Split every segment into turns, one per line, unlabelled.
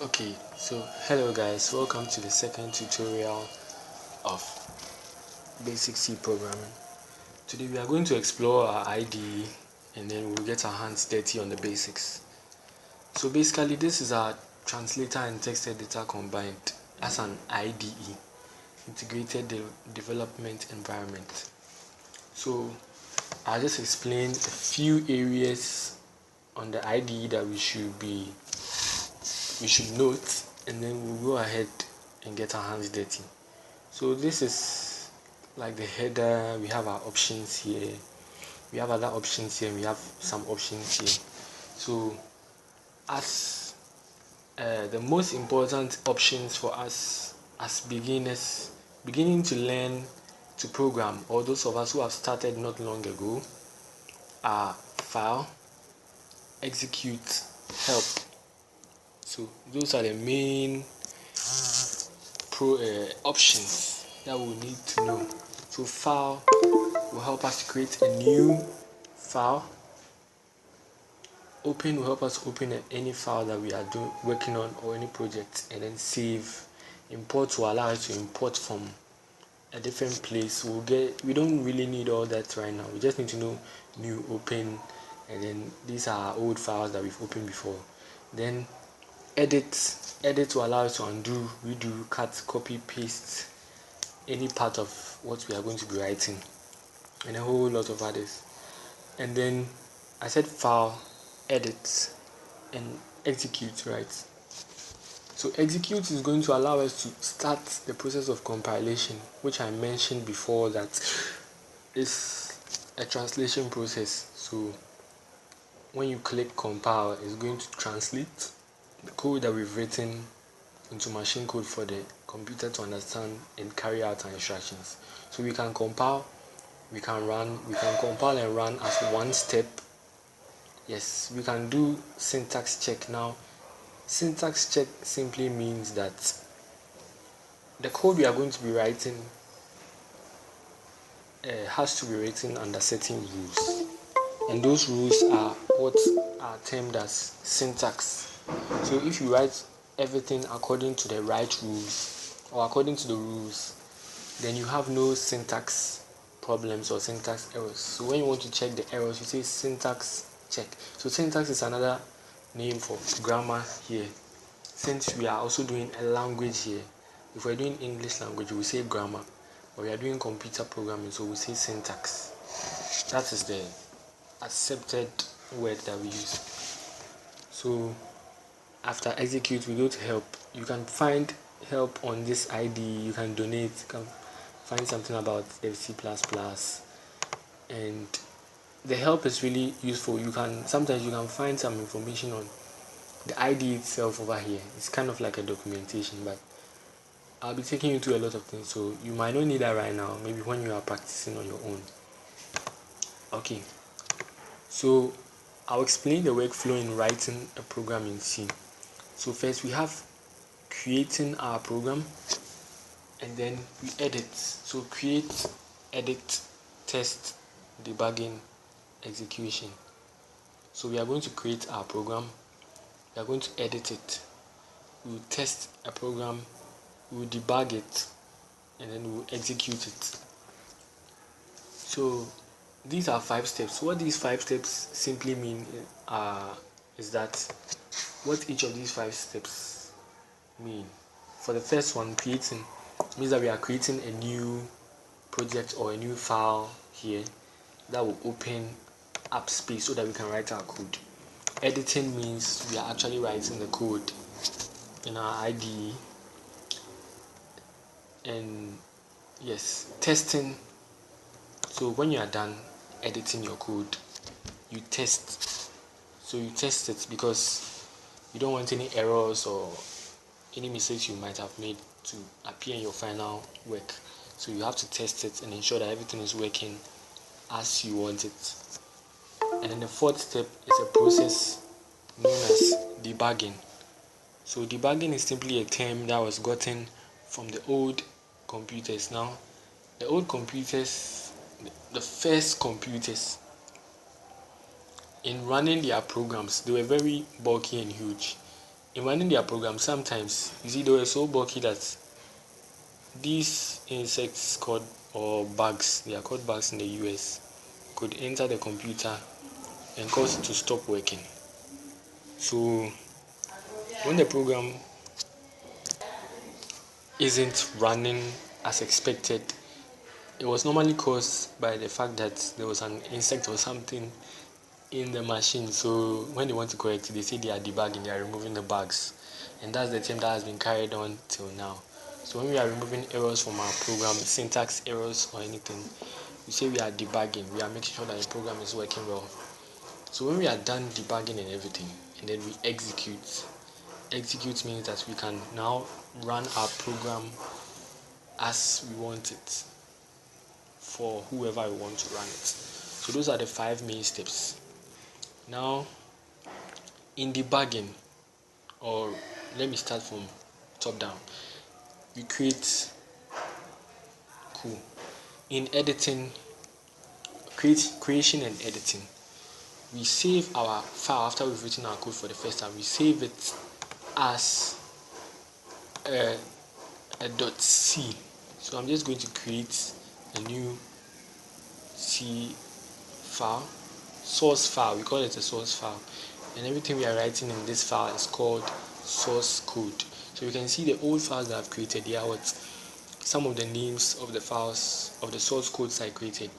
Okay, so hello guys, welcome to the second tutorial of basic C programming. Today we are going to explore our IDE and then we'll get our hands dirty on the basics. So basically this is our translator and text editor combined as an IDE, integrated development environment. So I'll just explain a few areas on the IDE that we should note, and then we'll go ahead and get our hands dirty. So this is like the header. We have our options here, we have other options here, we have some options here. So as the most important options for us as beginners beginning to learn to program, or those of us who have started not long ago, are file, execute, help. So those are the main options that we need to know. So file will help us to create a new file. Open will help us open any file that we are working on, or any project, and then save. Import will allow us to import from a different place. We don't really need all that right now. We just need to know new, open, and then these are old files that we've opened before. Then edit will allow us to undo, redo, cut, copy, paste any part of what we are going to be writing, and a whole lot of others. And then I said file, edit, and execute, right? So execute is going to allow us to start the process of compilation, which I mentioned before that is a translation process. So when you click compile, it's going to translate the code that we've written into machine code for the computer to understand and carry out our instructions. So we can compile, we can compile and run as one step. Yes, we can do syntax check now. Syntax check simply means that the code we are going to be writing has to be written under certain rules, and those rules are what are termed as syntax. So if you write everything according to the right rules, or according to the rules, then you have no syntax problems or syntax errors. So when you want to check the errors, you say syntax check. So syntax is another name for grammar here. Since we are also doing a language here, if we're doing English language, we say grammar. But we are doing computer programming, so we say syntax. That is the accepted word that we use. So after execute, we go to help. You can find help on this ID. You can donate. You can find something about the C++, and the help is really useful. Sometimes you can find some information on the ID itself over here. It's kind of like a documentation, but I'll be taking you through a lot of things, so you might not need that right now. Maybe when you are practicing on your own. Okay, so I'll explain the workflow in writing a program in C. So first we have creating our program, and then we edit. So create, edit, test, debugging, execution. So we are going to create our program, we are going to edit it, we will test a program, we will debug it, and then we will execute it. So these are 5 steps. What these 5 steps simply mean is that what each of these 5 steps mean. For the first one, creating, means that we are creating a new project or a new file here that will open up space so that we can write our code. Editing means we are actually writing the code in our IDE. And yes, testing. So when you are done editing your code, you test. So you test it because you don't want any errors or any mistakes you might have made to appear in your final work. So you have to test it and ensure that everything is working as you want it. And then the fourth step is a process known as debugging. So debugging is simply a term that was gotten from the old computers. Now, the old computers, the first computers, in running their programs, they were very bulky and huge. in running their program, sometimes you see they were so bulky that these insects called, or bugs, they are called bugs in the US, could enter the computer and cause it to stop working. So when the program isn't running as expected, it was normally caused by the fact that there was an insect or something in the machine. So when they want to correct it, they say they are debugging, they are removing the bugs, and that's the term that has been carried on till now. So when we are removing errors from our program, syntax errors or anything, we say we are debugging, we are making sure that the program is working well. So when we are done debugging and everything, and then we execute means that we can now run our program as we want it for whoever we want to run it. So those are the 5 main steps. Now in debugging, or let me start from top down, we create in editing, creation and editing, we save our file after we've written our code for the first time. We save it as a .c. So I'm just going to create a new C file, source file, we call it a source file, and everything we are writing in this file is called source code. So you can see the old files that I've created here, what some of the names of the files of the source codes I created.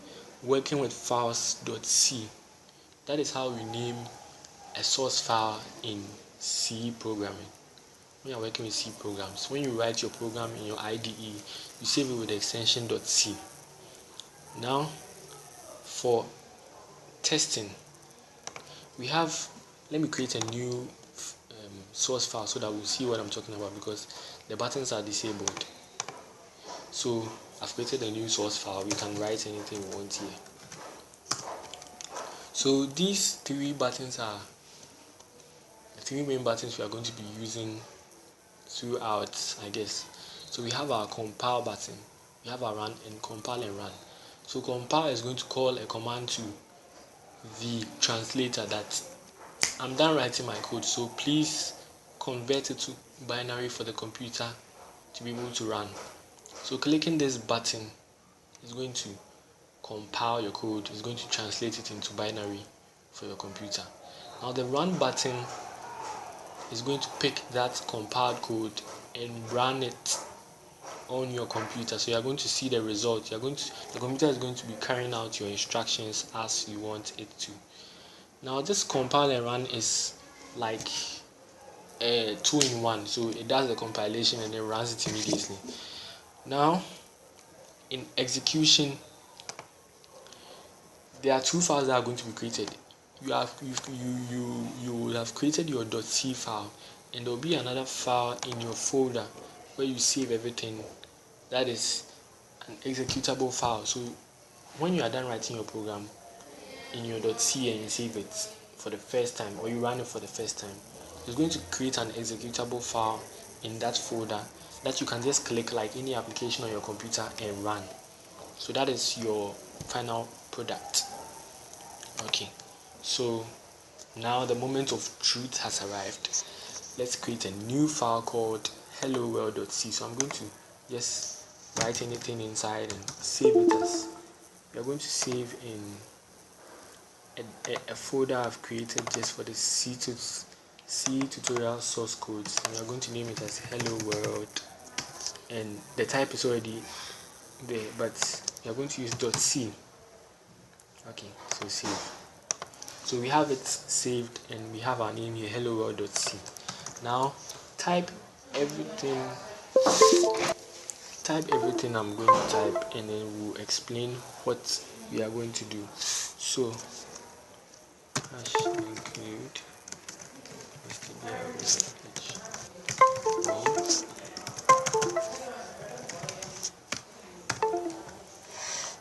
Working with files.c, that is how we name a source file in C programming. When you are working with C programs, when you write your program in your IDE, you save it with the extension .c. Now for testing, we have, let me create a new source file so that we'll see what I'm talking about, because the buttons are disabled. So I've created a new source file. We can write anything we want here. So these 3 buttons are the 3 main buttons we are going to be using throughout, I guess. So we have our compile button, we have our run, and compile and run. So compile is going to call a command to the translator that I'm done writing my code, so please convert it to binary for the computer to be able to run. So clicking this button is going to compile your code, is going to translate it into binary for your computer. Now the run button is going to pick that compiled code and run it on your computer. So you are going to see the result. The computer is going to be carrying out your instructions as you want it to. Now this compile and run is like a 2-in-1, so it does the compilation and then runs it immediately. Now in execution, there are 2 files that are going to be created. You will have created your .c file, and there will be another file in your folder where you save everything. That is an executable file. So when you are done writing your program in your .c and you save it for the first time, or you run it for the first time, it's going to create an executable file in that folder that you can just click like any application on your computer and run. So that is your final product. Okay, so now the moment of truth has arrived. Let's create a new file called hello-world.c. So I'm going to just write anything inside and save it as, we are going to save in a folder I've created just for the C tutorial source codes, and we are going to name it as hello world, and the type is already there, but we are going to use .c. Okay, so save. So we have it saved and we have our name here, hello world.c. Now type everything I'm going to type, and then we'll explain what we are going to do. So hash include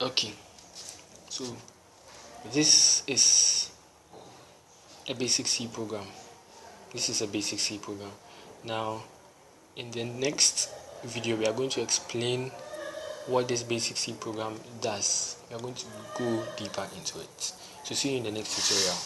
okay, so this is a basic C program. Now in the next video we are going to explain what this basic C program does. We are going to go deeper into it. So see you in the next tutorial.